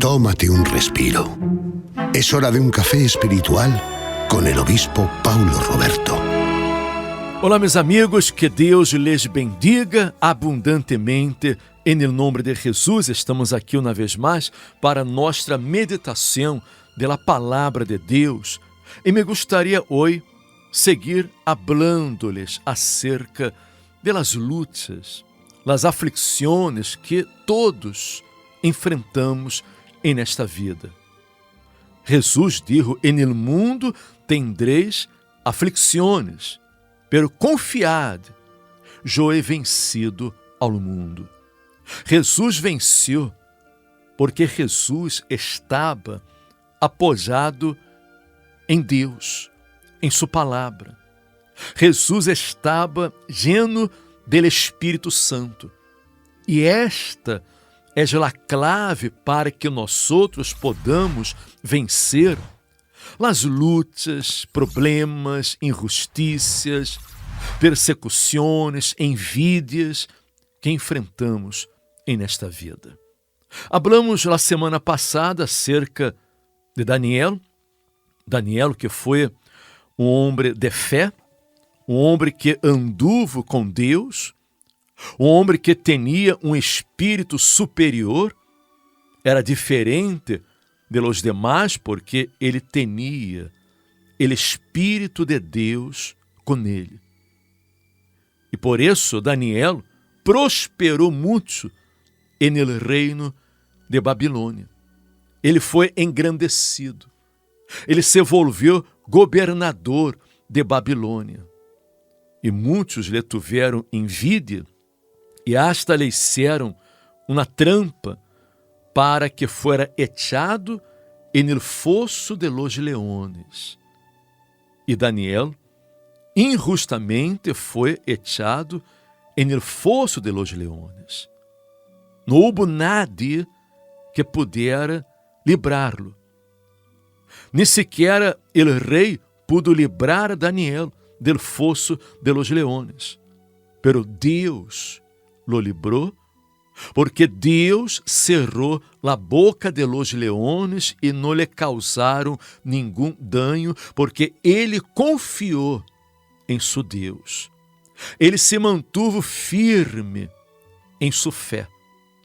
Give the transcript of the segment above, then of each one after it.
Tómate un respiro. Es hora de un café espiritual con el obispo Paulo Roberto. Olá, meus amigos, que Deus lhes bendiga abundantemente. Em nome de Jesus, estamos aqui uma vez mais para nossa meditação da palavra de Deus. E me gostaria hoje seguir hablando-lhes acerca das lutas, das aflições que todos enfrentamos nesta vida. Jesus dijo: en el mundo tendréis aflições, pero confiad, eu he vencido ao mundo. Jesus venceu porque Jesus estava apoiado em Deus, em sua palavra. Jesus estava lleno do Espírito Santo. E esta é a clave para que nós outros podamos vencer as lutas, problemas, injustiças, persecuções, envidias que enfrentamos nesta vida. Hablamos na semana passada acerca de Daniel, que foi um homem de fé, um homem que anduvo com Deus, um homem que tinha um espírito superior, era diferente de los demás porque ele tinha o Espírito de Deus com ele. E por isso Daniel prosperou muito no reino de Babilônia. Ele foi engrandecido. Ele se volveu governador de Babilônia. E muitos lhe tiveram envidia e hasta lhe hicieron uma trampa para que fuera echado en el fosso de los leones. E Daniel injustamente foi echado en el fosso de los leones. Não houve nadie que pudera librá-lo. Nem sequer el rei pudo librar a Daniel del fosso de los leones. Pero Deus lo librou, porque Deus cerrou a boca de los leones e não lhe causaram nenhum dano, porque ele confiou em seu Deus. Ele se mantuvo firme em sua fé.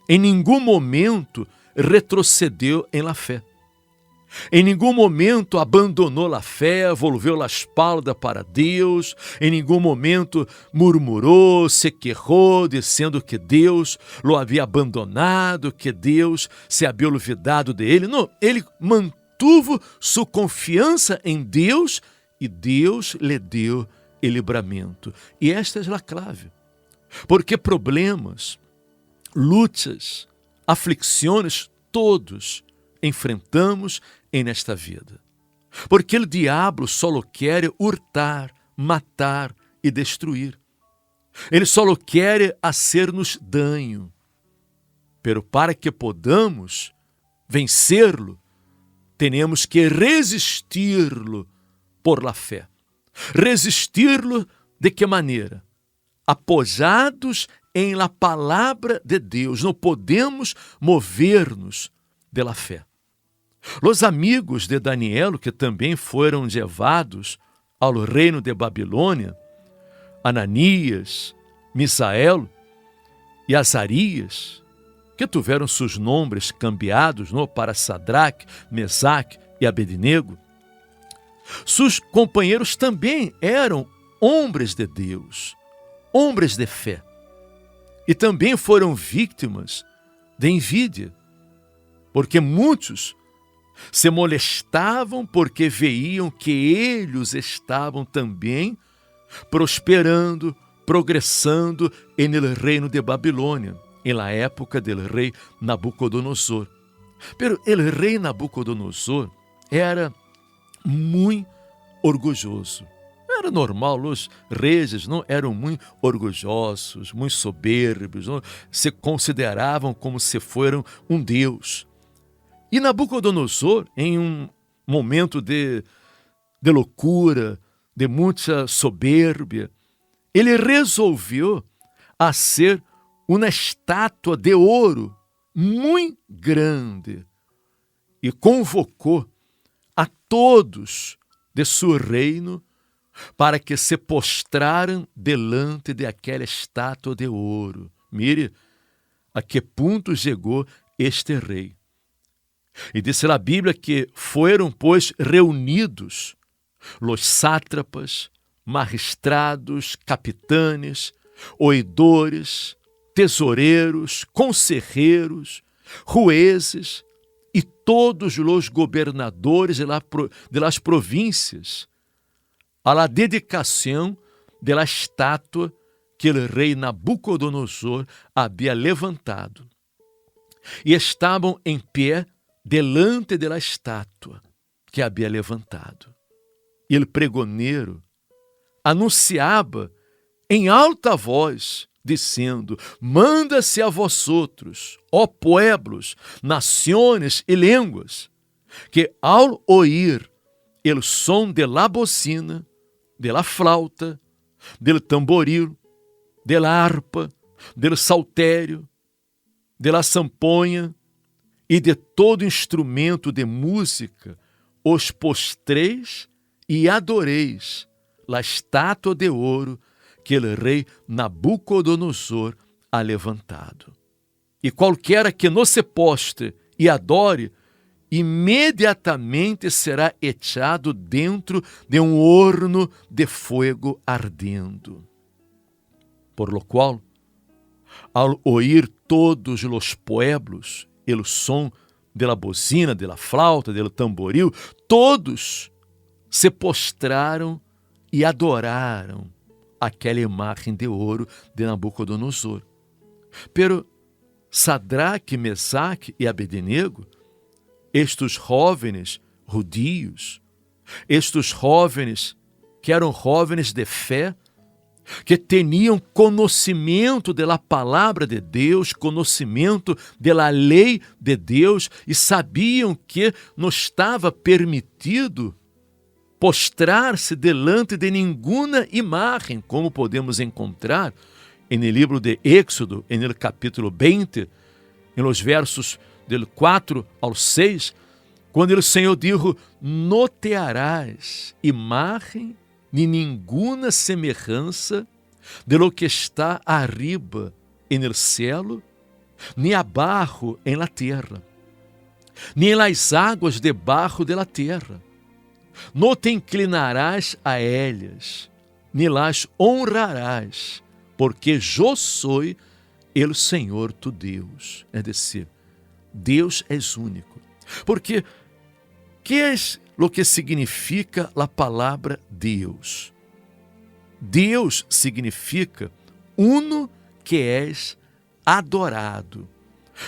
Em nenhum momento retrocedeu em la fé. Em nenhum momento abandonou a fé, volveu a espalda para Deus. Em nenhum momento murmurou, se quejou, dizendo que Deus lo havia abandonado, que Deus se havia olvidado dele. Não, ele mantuvo sua confiança em Deus e Deus lhe deu o livramento. E esta é a clave. Porque problemas, lutas, aflições, todos enfrentamos nesta vida. Porque o diabo só quer hurtar, matar e destruir. Ele só quer hacer-nos dano. Pero para que podamos vencer-lo, temos que resistir-lo por la fé. Resistir-lo de que maneira? Apoiados em la palavra de Deus. Não podemos mover-nos de fé. Os amigos de Daniel, que também foram levados ao reino de Babilônia, Ananias, Misael e Azarias, que tiveram seus nomes cambiados para Sadraque, Mesaque e Abednego, seus companheiros também eram homens de Deus, homens de fé, e também foram vítimas de envidia, porque muitos se molestavam porque veiam que eles estavam também prosperando, progressando no reino de Babilônia, na época do rei Nabucodonosor. Pero o rei Nabucodonosor era muito orgulhoso. Era normal, os reis não eram muito orgulhosos, muito soberbos, não? Se consideravam como se foram um deus. E Nabucodonosor, em um momento de loucura, de muita soberbia, ele resolveu fazer uma estátua de ouro muito grande e convocou a todos de seu reino para que se postraram delante de aquela estátua de ouro. Mire a que ponto chegou este rei. E disse a Bíblia que foram, pois, reunidos os sátrapas, magistrados, capitanes, oidores, tesoureiros, conselheiros, jueces e todos os governadores de las províncias a la dedicação de la estátua que o rei Nabucodonosor havia levantado. E estavam em pé delante de la estátua que havia levantado. E o pregoneiro anunciava em alta voz, dizendo: manda-se a vosotros, ó pueblos, nações e línguas, que ao ouvir o som de la bocina, de la flauta, del tamboril, de la harpa, del saltério, de la samponha e de todo instrumento de música, os postreis e adoreis la estátua de ouro que o rei Nabucodonosor ha levantado. E qualquer que não se postre e adore, imediatamente será echado dentro de um horno de fogo ardendo. Por lo qual, ao ouvir todos os pueblos o som de la bocina, de la flauta, del tamboril, todos se postraram e adoraram aquela imagem de ouro de Nabucodonosor. Pero Sadraque, Mesaque e Abednego, estes jovens judios, estes jovens que eram jovens de fé, que tinham conhecimento da palavra de Deus, conhecimento da lei de Deus, e sabiam que não estava permitido postrar-se delante de nenhuma imagem, como podemos encontrar no livro de Éxodo, no capítulo 20, nos versos del 4 ao 6, quando o Senhor dijo: não te harás imagem ni nenhuma semelhança de lo que está arriba en el cielo, ni abajo en la tierra, ni en las aguas debaixo de la tierra. Não te inclinarás a ellas, ni las honrarás, porque eu sou el Senhor tu Deus. É dizer, Deus é único. Porque que é o que significa a palavra Deus? Deus significa uno que és adorado.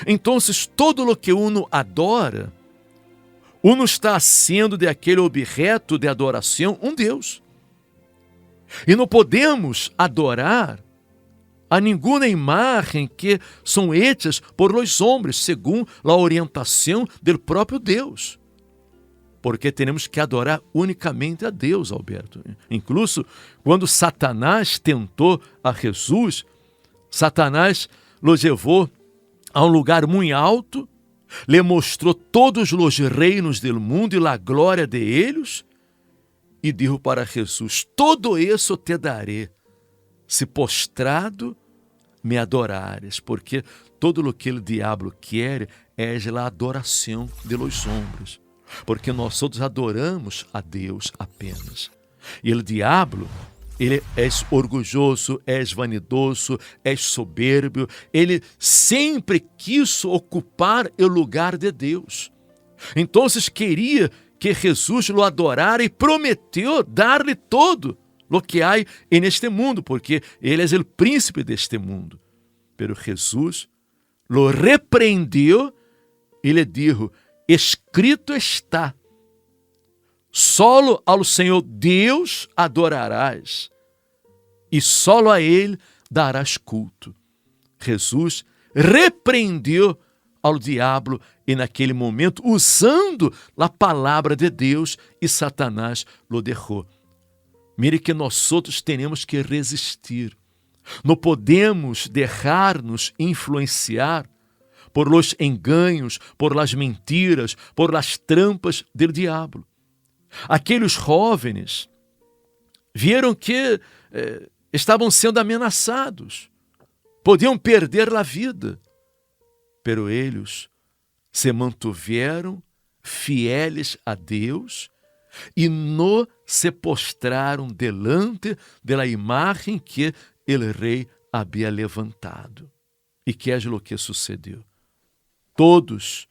Então, todo o que uno adora, uno está sendo de aquele objeto de adoração um Deus. E não podemos adorar a nenhuma imagem que são hechas por los homens, segundo a orientação do próprio Deus. Porque temos que adorar unicamente a Deus, Alberto. Incluso, quando Satanás tentou a Jesus, Satanás o levou a um lugar muito alto, lhe mostrou todos os reinos do mundo e a glória de eles, e disse para Jesus: todo isso te daré, se postrado me adorares, porque todo o que o diabo quer é a adoração de los homens. Porque nós outros adoramos a Deus apenas. E o diabo, ele é orgulhoso, é vanidoso, é soberbio, ele sempre quis ocupar o lugar de Deus. Então queria que Jesus o adorara e prometeu dar-lhe todo o que há neste mundo, porque ele é o príncipe deste mundo. Pero Jesus lo repreendeu e lhe disse: escrito está, solo ao Senhor Deus adorarás, e solo a Ele darás culto. Jesus repreendeu ao diabo e naquele momento, usando a palavra de Deus, e Satanás lo deixou. Mire que nós outros temos que resistir. Não podemos deixar-nos influenciar por los engaños, por las mentiras, por las trampas del diablo. Aqueles jovens viram que estavam sendo ameaçados, podiam perder a vida, pero eles se mantiveram fieles a Deus e não se postraram delante da imagem que o rei havia levantado. E que é o que sucedeu? Todos,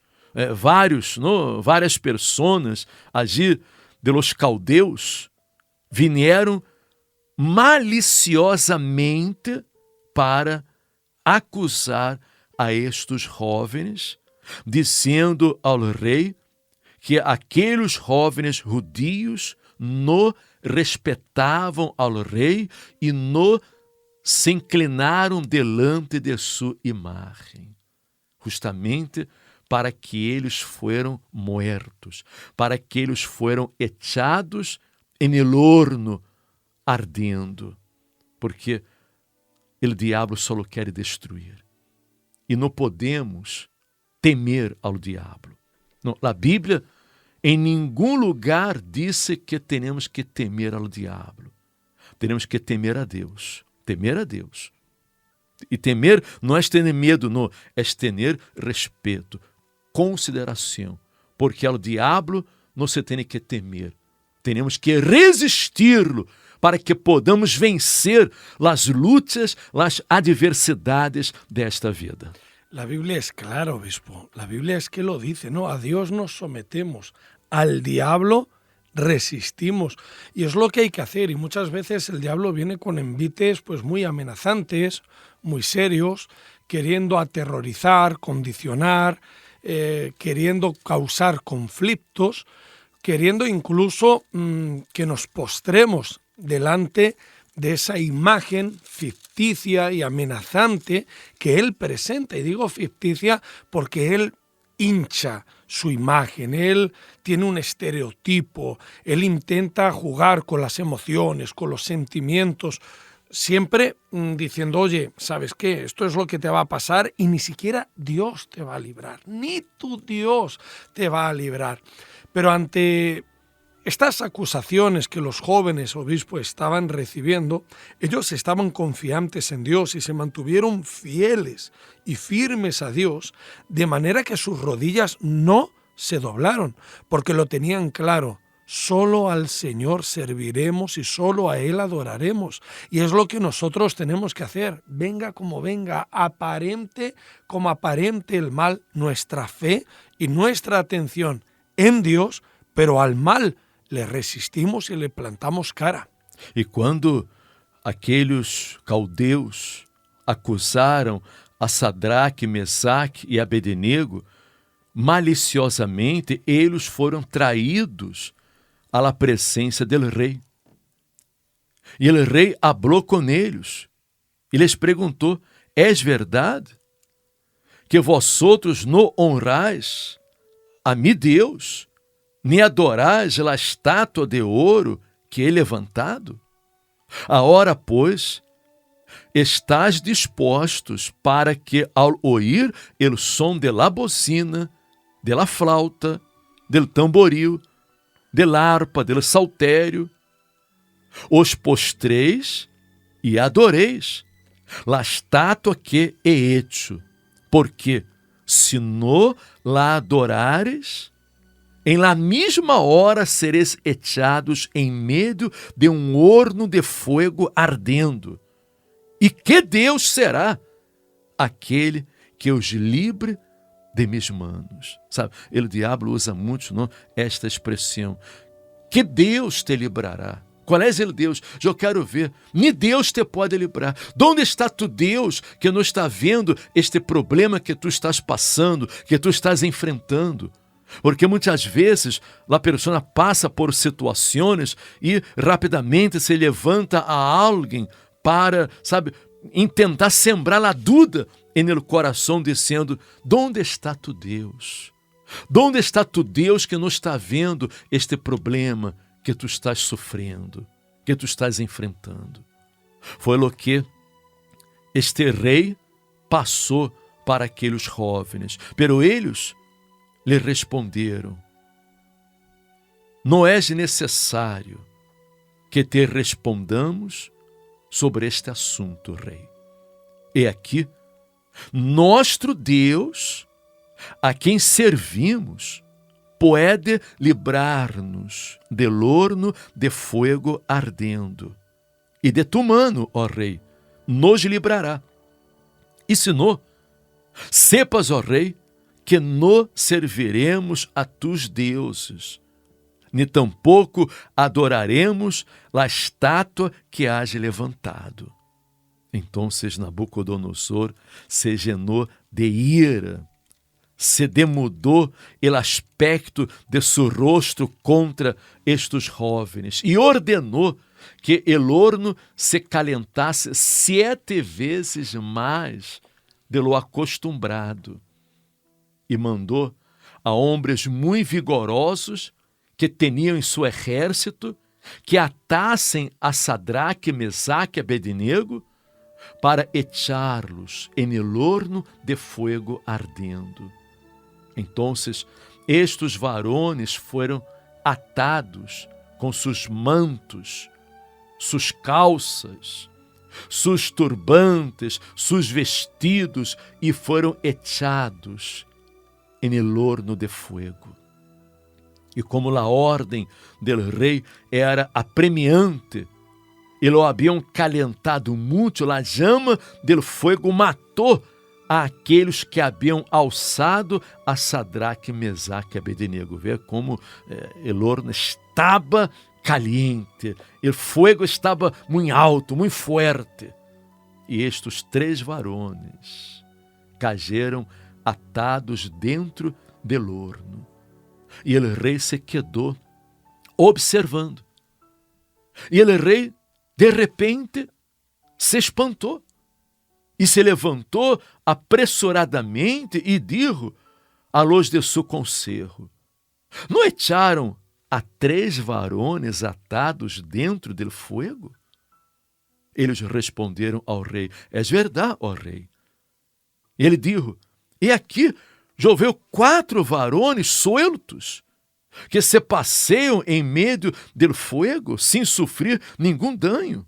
várias pessoas allí de los caldeus vieram maliciosamente para acusar a estes jovens, dizendo ao rei que aqueles jovens judios não respeitavam ao rei e não se inclinaram delante de sua imagem, justamente para que eles foram mortos, para que eles foram echados em el horno ardendo, porque o diabo só quer destruir. E não podemos temer ao diabo. Não, a Bíblia em nenhum lugar disse que temos que temer ao diabo. Temos que temer a Deus. Temer a Deus. E temer não é ter medo, não, é ter respeito, consideração, porque ao diabo não se tem que temer. Temos que resistir-lo para que podamos vencer as lutas, as adversidades desta vida. La Biblia es clara, obispo. La Biblia es que lo dice, ¿no? A Dios nos sometemos, al diablo resistimos. Y es lo que hay que hacer. Y muchas veces el diablo viene con envites pues muy amenazantes, muy serios, queriendo aterrorizar, condicionar, queriendo causar conflictos, queriendo incluso que nos postremos delante de esa imagen ficticia y amenazante que él presenta. Y digo ficticia porque él hincha su imagen, él tiene un estereotipo, él intenta jugar con las emociones, con los sentimientos, siempre diciendo, oye, ¿sabes qué? Esto es lo que te va a pasar y ni siquiera Dios te va a librar, ni tu Dios te va a librar. Pero ante estas acusaciones que los jóvenes obispos estaban recibiendo, ellos estaban confiantes en Dios y se mantuvieron fieles y firmes a Dios, de manera que sus rodillas no se doblaron, porque lo tenían claro. Solo al Señor serviremos y solo a Él adoraremos. Y es lo que nosotros tenemos que hacer. Venga como venga, aparente como aparente el mal, nuestra fe y nuestra atención en Dios, pero al mal le resistimos e le plantamos cara. E quando aqueles caldeus acusaram a Sadraque, Mesaque e Abednego, maliciosamente eles foram traídos à presença do rei. E o rei falou com eles e lhes perguntou: "És verdade que vosotros não honrais a mi Deus, nem adorais a estátua de ouro que he levantado? Agora, pois, estás dispostos para que, ao ouvir o som de la bocina, de la flauta, del tamboril, del harpa, del saltério, os postreis e adoreis la estátua que he hecho, porque se não la adorares, em la mesma hora sereis echados em meio de horno de fogo ardendo. E que Deus será aquele que os livre de mis manos?" Sabe, o diabo usa muito, não, esta expressão. Que Deus te livrará? Qual é o Deus? Eu quero ver. Nem Deus te pode livrar. Onde está tu Deus que não está vendo este problema que tu estás passando, que tu estás enfrentando? Porque muitas vezes a pessoa passa por situações e rapidamente se levanta a alguém para, sabe, tentar sembrar a dúvida no coração, dizendo: "Onde está tu Deus? Onde está tu Deus que não está vendo este problema que tu estás sofrendo, que tu estás enfrentando?" Foi o que este rei passou para aqueles jovens. Pero eles lhe responderam: não é necessário que te respondamos sobre este assunto, rei. E aqui, nosso Deus, a quem servimos, pode livrar-nos del horno de fogo ardendo. E de tu mano, ó rei, nos livrará. E se não, sepas, ó rei, que não serviremos a tus deuses, nem tampouco adoraremos a estátua que has levantado. Então Nabucodonosor se llenou de ira, se demudou el aspecto de su rostro contra estes jovens e ordenou que el horno se calentasse 7 vezes mais de lo acostumbrado e mandou a homens muito vigorosos que tinham em seu exército que atassem a Sadraque, Mesaque e Abednego para echá-los en el horno de fogo ardendo. Então, estes varones foram atados com seus mantos, suas calças, seus turbantes, seus vestidos e foram echados en el horno de fogo. E como a ordem del rei era apremiante, e lo haviam calentado muito, a chama del fogo matou aqueles que haviam alçado a Sadraque, Mesaque e Abednego. Vê como o horno estava caliente, o fogo estava muito alto, muito forte. E estes 3 varones cayeron atados dentro del horno. E o rei se quedou observando. E o rei, de repente, se espantou e se levantou apressuradamente e dijo a los de su conselho: não echaram a 3 varones atados dentro del fogo? Eles responderam ao rei: é verdade, ó rei. E ele dijo: e aqui choveu 4 varones sueltos, que se passeiam em meio del fogo, sem sofrer nenhum dano.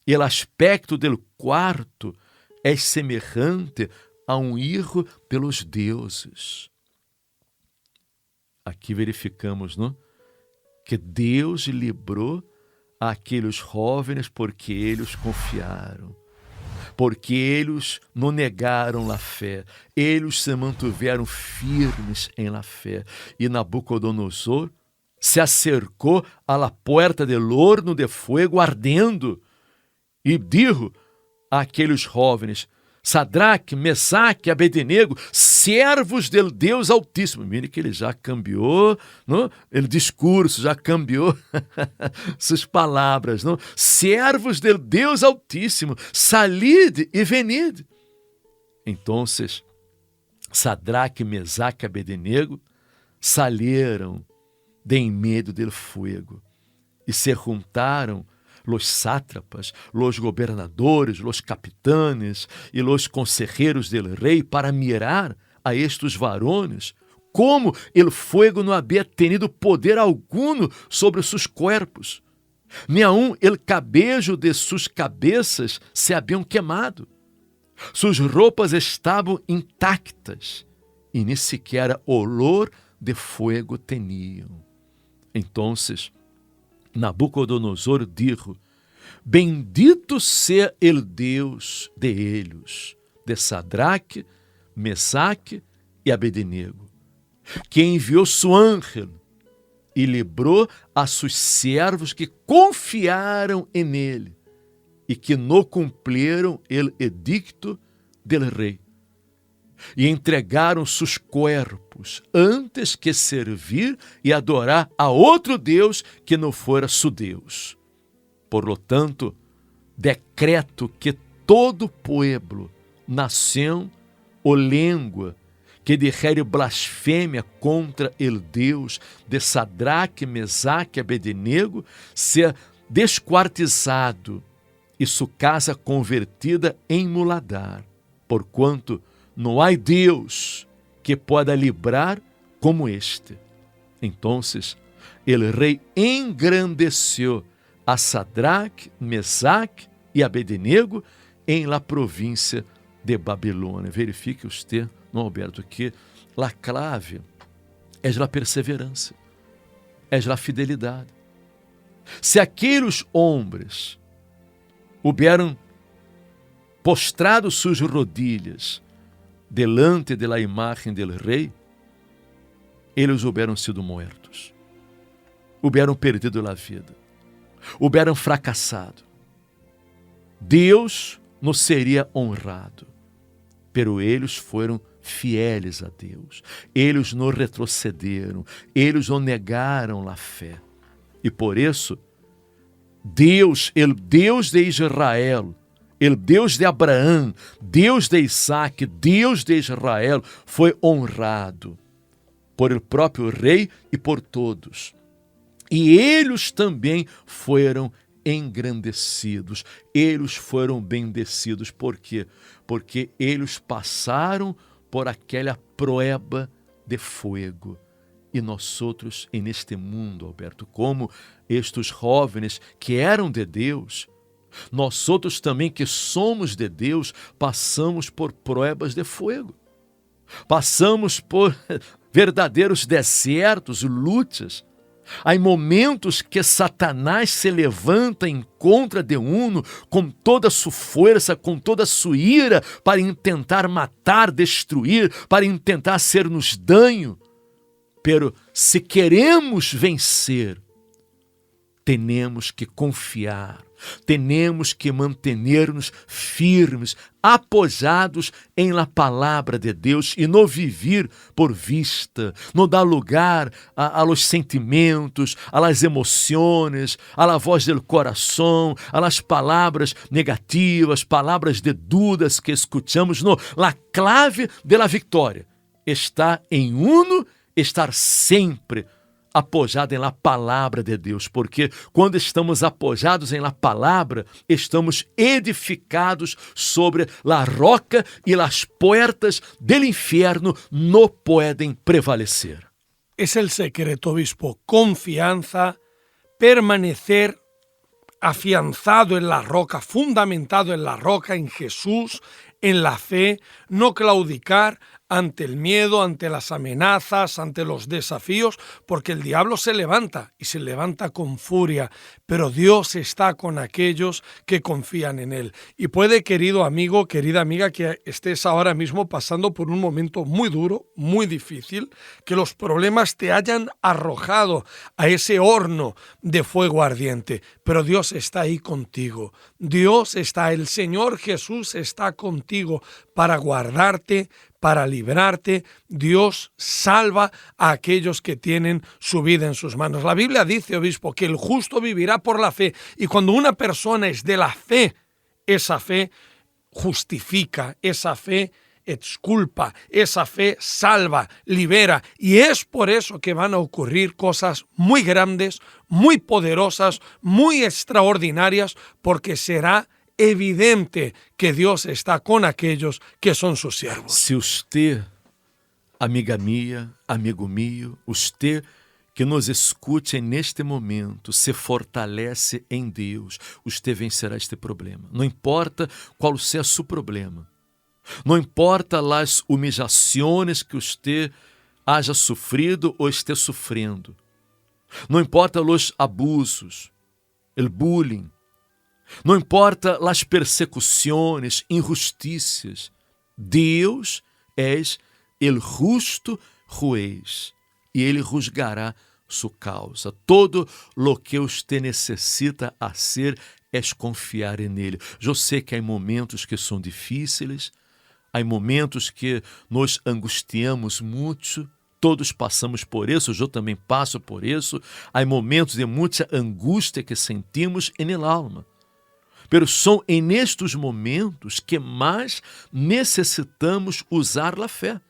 E o aspecto del quarto é semelhante a hijo pelos deuses. Aqui verificamos, não? Que Deus livrou aqueles jovens porque eles confiaram, porque eles não negaram a fé, eles se mantiveram firmes em la fé. E Nabucodonosor se acercou a la puerta del horno de fogo ardendo e dijo a aqueles jovens: Sadraque, Mesaque, Abednego, servos del Deus Altíssimo. Mire que ele já cambiou, não? O discurso já cambiou suas palavras, não? Servos del Deus Altíssimo, salide e venide. Então, Sadraque, Mesaque e Abednego salieron de em meio del fuego e se juntaram los sátrapas, los gobernadores, los capitanes e los consejeros del rei para mirar a estes varones, como el fuego não havia tenido poder alguno sobre seus corpos, nem aun el cabello de suas cabeças se haviam queimado. Suas roupas estavam intactas e nem sequer olor de fogo tinham. Então, Nabucodonosor dijo: bendito seja el Deus de eles, de Sadraque, Mesaque e Abednego, que enviou seu ángel e livrou a seus servos que confiaram em ele e que não cumpriram el edicto del rei e entregaram seus corpos antes que servir e adorar a outro Deus que não fora su Deus. Por lo tanto, decreto que todo pueblo, nação ou língua que dijere blasfêmia contra el Deus de Sadraque, Mesaque e Abednego seja desquartizado e sua casa convertida em muladar, porquanto não há Deus que pueda librar como este. Entonces, el rei engrandeció a Sadraque, Mesaque e Abednego em la província de Babilônia. Verifique usted, no Alberto, que a clave é a perseverança, é a fidelidade. Se aqueles homens hubieran postrado suas rodilhas delante de la imagen del rei, eles hubieran sido muertos, hubieran perdido a vida, hubieran fracassado. Deus nos seria honrado, pero eles foram fieles a Deus. Eles não retrocederam, eles não negaram a fé. E por isso, Deus, o Deus de Israel, o Deus de Abraão, Deus de Isaac, Deus de Israel, foi honrado por el próprio rei e por todos. E eles também foram engrandecidos, eles foram bendecidos. Por quê? Porque eles passaram por aquela prueba de fogo. E nós outros, neste mundo, Alberto, como estes jovens que eram de Deus, nós outros também que somos de Deus, passamos por pruebas de fogo. Passamos por verdadeiros desertos, lutas. Há momentos que Satanás se levanta em contra de uno com toda a sua força, com toda a sua ira, para intentar matar, destruir, para intentar hacer-nos dano. Pero se queremos vencer, temos que confiar, temos que manter-nos firmes, apojados em la palavra de Deus e não viver por vista, não dar lugar a los sentimentos, a las emoções, a la voz del coração, a las palavras negativas, palavras de dúvidas que escutamos. Não, la clave de la vitória está em uno estar sempre apoiado em la palavra de Deus, porque quando estamos apoiados em la palavra, estamos edificados sobre la roca e las puertas del infierno no pueden prevalecer. Es el secreto, obispo, confianza, permanecer afianzado en la roca, fundamentado en la roca, en Jesús, en la fe, no claudicar ante el miedo, ante las amenazas, ante los desafíos, porque el diablo se levanta y se levanta con furia, pero Dios está con aquellos que confían en Él. Y puede, querido amigo, querida amiga, que estés ahora mismo pasando por un momento muy duro, muy difícil, que los problemas te hayan arrojado a ese horno de fuego ardiente, pero Dios está ahí contigo. Dios está, el Señor Jesús está contigo para guardarte, para librarte. Dios salva a aquellos que tienen su vida en sus manos. La Biblia dice, obispo, que el justo vivirá por la fe. Y cuando una persona es de la fe, esa fe justifica, esa fe exculpa, esa fe salva, libera. Y es por eso que van a ocurrir cosas muy grandes, muy poderosas, muy extraordinarias, porque será evidente que Dios está con aquellos que son sus siervos. Se usted, amiga minha, amigo mío, usted que nos escute neste momento, se fortalece em Deus, usted vencerá este problema. Não importa qual seja seu problema. Não importa as humillações que usted haja sofrido ou esteja sofrendo. Não importa os abusos, o bullying. Não importa as persecuções, injusticias. Deus é o justo juez e Ele juzgará sua causa. Todo lo que você necessita fazer é confiar nele. Eu sei que há momentos que são difíceis, há momentos que nos angustiamos muito. Todos passamos por isso, eu também passo por isso. Há momentos de muita angústia que sentimos en alma. Pero são nestes momentos que mais necessitamos usar a fé.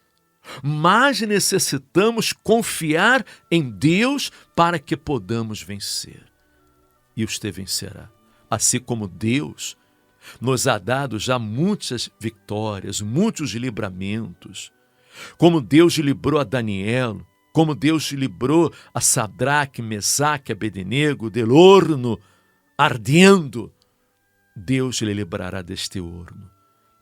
Mais necessitamos confiar em Deus para que podamos vencer. E você vencerá. Assim como Deus nos ha dado já muitas vitórias, muitos livramentos. Como Deus livrou a Daniel, como Deus livrou a Sadraque, Mesaque, Abednego del horno ardendo, Deus lhe livrará deste horno.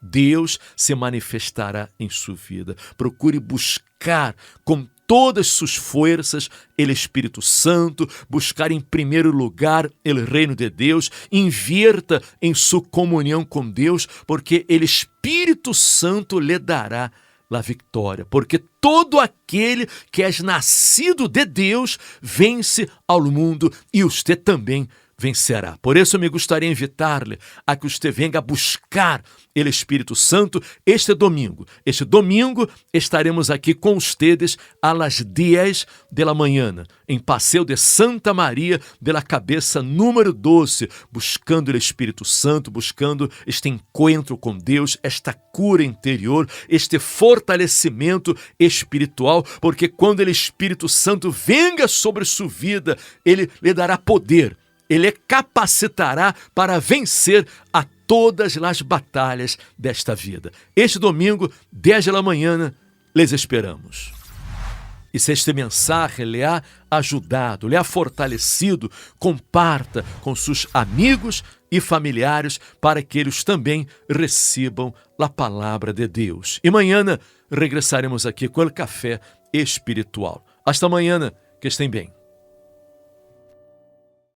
Deus se manifestará em sua vida. Procure buscar com todas suas forças o Espírito Santo, buscar em primeiro lugar o reino de Deus, invierta em sua comunhão com Deus, porque o Espírito Santo lhe dará a vitória, porque todo aquele que é nascido de Deus vence ao mundo e você também vencerá. Por isso, me gostaria de invitar-lhe a que você venha buscar o Espírito Santo este domingo. Este domingo estaremos aqui com ustedes às 10 da manhã, em Passeio de Santa Maria de la Cabeça, número 12, buscando o Espírito Santo, buscando este encontro com Deus, esta cura interior, este fortalecimento espiritual, porque quando o Espírito Santo venga sobre sua vida, ele lhe dará poder. Ele capacitará para vencer a todas as batalhas desta vida. Este domingo, 10 da manhã, les esperamos. E se este mensagem lhe ha ajudado, lhe ha fortalecido, comparta com seus amigos e familiares para que eles também recebam a palavra de Deus. E amanhã regressaremos aqui com o café espiritual. Hasta amanhã, que estem bem.